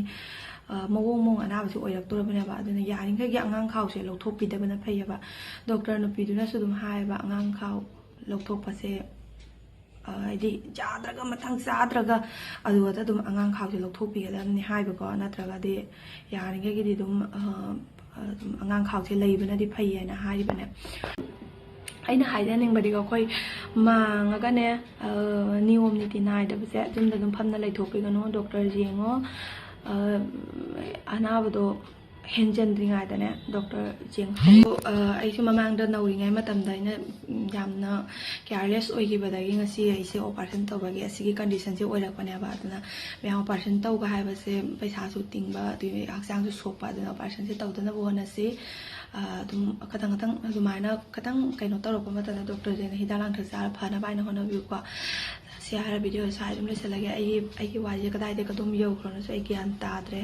ꯃꯑꯣꯡ ꯑꯅꯥꯕꯁꯨ ꯑꯣꯏꯔꯛꯇꯣꯔꯕꯅꯦꯕ ꯑꯗꯨꯅ ꯌꯥꯔꯤꯈꯩꯒꯤ ꯑꯉꯥꯡ ꯈꯥꯎꯁꯦ ꯂꯧꯊꯣꯛꯄꯤꯗꯕꯅ ꯐꯩꯌꯦꯕ ꯗꯣꯛꯇꯔ ꯅꯨꯄꯤꯗꯨꯅꯁꯨ ꯑꯗꯨꯝ ꯍꯥꯏꯌꯦꯕ ꯑꯉꯥꯡ ꯈꯥꯎ ꯂꯧꯊꯣꯛꯄꯁꯦ ꯍꯥꯏꯗꯤ ꯌꯥꯗ꯭ꯔꯒ ꯃꯇꯥꯡ ꯆꯥꯗ꯭ꯔꯒ ꯑꯗꯨꯗ ꯑꯗꯨꯝ ꯑꯉꯥꯡ ꯈꯥꯎꯁꯦ ꯂꯧꯊꯣꯛꯄꯤꯒꯗꯕꯅꯤ ꯍꯥꯏꯕꯀꯣ ꯅꯠꯇ꯭ꯔꯒꯗꯤ ꯌꯥꯔꯤꯈꯩꯒꯤꯗꯤ ꯑꯗꯨꯝ ꯑꯉꯥꯡ ꯈꯥꯎꯁꯦ ꯂꯩꯕꯅꯗꯤ ꯐꯩ ꯍꯥꯏꯅ ꯍꯥꯏꯔꯤꯕꯅꯦ ꯑꯩꯅ ꯍꯥꯏꯖꯅꯤꯡꯕꯗꯤꯀꯣ ꯑꯩꯈꯣꯏ ꯃꯥꯡꯉꯒꯅꯦ ꯅꯤꯌꯣꯝ ꯅꯤꯇꯤ ꯅꯥꯏꯗꯕꯁꯦ ꯌꯨꯝꯗ ꯑꯗꯨꯝ ꯐꯝꯅ ꯂꯩꯊꯣꯛꯄꯤꯒꯅꯨ ꯗꯣꯛꯇꯔ ꯌꯦꯡꯉꯣ ꯑꯅꯥꯕꯗꯣ ꯍꯦꯟꯖꯟꯗ꯭ꯔꯤꯉꯩꯗꯅꯦ ꯗꯣꯛꯇꯔ ꯌꯦꯡꯍꯧ ꯑꯩꯁꯨ ꯃꯃꯥꯡꯗ ꯅꯧꯔꯤꯉꯩ ꯃꯇꯝꯗ ꯑꯩꯅ ꯌꯥꯝꯅ ꯀꯦꯌꯔꯂꯦꯁ ꯑꯣꯏꯈꯤꯕꯗꯒꯤ ꯉꯁꯤ ꯑꯩꯁꯦ ꯑꯣꯄꯔꯦꯁꯟ ꯇꯧꯕꯒꯤ ꯑꯁꯤꯒꯤ ꯀꯟꯗꯤꯁꯟꯁꯦ ꯑꯣꯏꯔꯛꯄꯅꯦꯕ ꯑꯗꯨꯅ ꯃꯌꯥꯝ ꯑꯣꯄꯔꯦꯁꯟ ꯇꯧꯕ ꯍꯥꯏꯕꯁꯦ ꯄꯩꯁꯥꯁꯨ ꯇꯤꯡꯕ ꯑꯗꯨꯒꯤ ꯍꯛꯆꯥꯡꯁꯨ ꯁꯣꯛꯄ ꯑꯗꯨꯅ ꯑꯣꯄꯔꯦꯁꯟꯁꯦ ꯇꯧꯗꯅꯕ ꯍꯣꯠꯅꯁꯤ ꯑꯗꯨꯝ ꯈꯇꯪ ꯑꯗꯨꯃꯥꯏꯅ ꯈꯇꯪ ꯀꯩꯅꯣ ꯇꯧꯔꯛꯄ ꯃꯇꯝꯗ ꯗꯣꯛꯇꯔꯁꯤꯡꯅ ꯍꯤꯗꯥꯛ ꯂꯥꯡꯊꯛ ꯆꯥꯔ ꯐꯅꯕ ꯍꯥꯏꯅ ꯍꯣꯠꯅꯕꯤꯌꯨꯀꯣ ꯁꯤ ꯍꯥꯏꯔ ꯚꯤꯗꯤꯑꯣ ꯁꯥꯏ ꯑꯗꯨꯝ ꯂꯣꯏꯁꯤꯜꯂꯒꯦ ꯑꯩꯒꯤ ꯋꯥꯔꯤꯁꯦ ꯀꯗꯥꯏꯗꯒꯤ ꯑꯗꯨꯝ ꯌꯧꯈ꯭ꯔꯅꯁꯨ ꯑꯩ ꯒ꯭ꯌꯥꯟ ꯇꯥꯗ꯭ꯔꯦ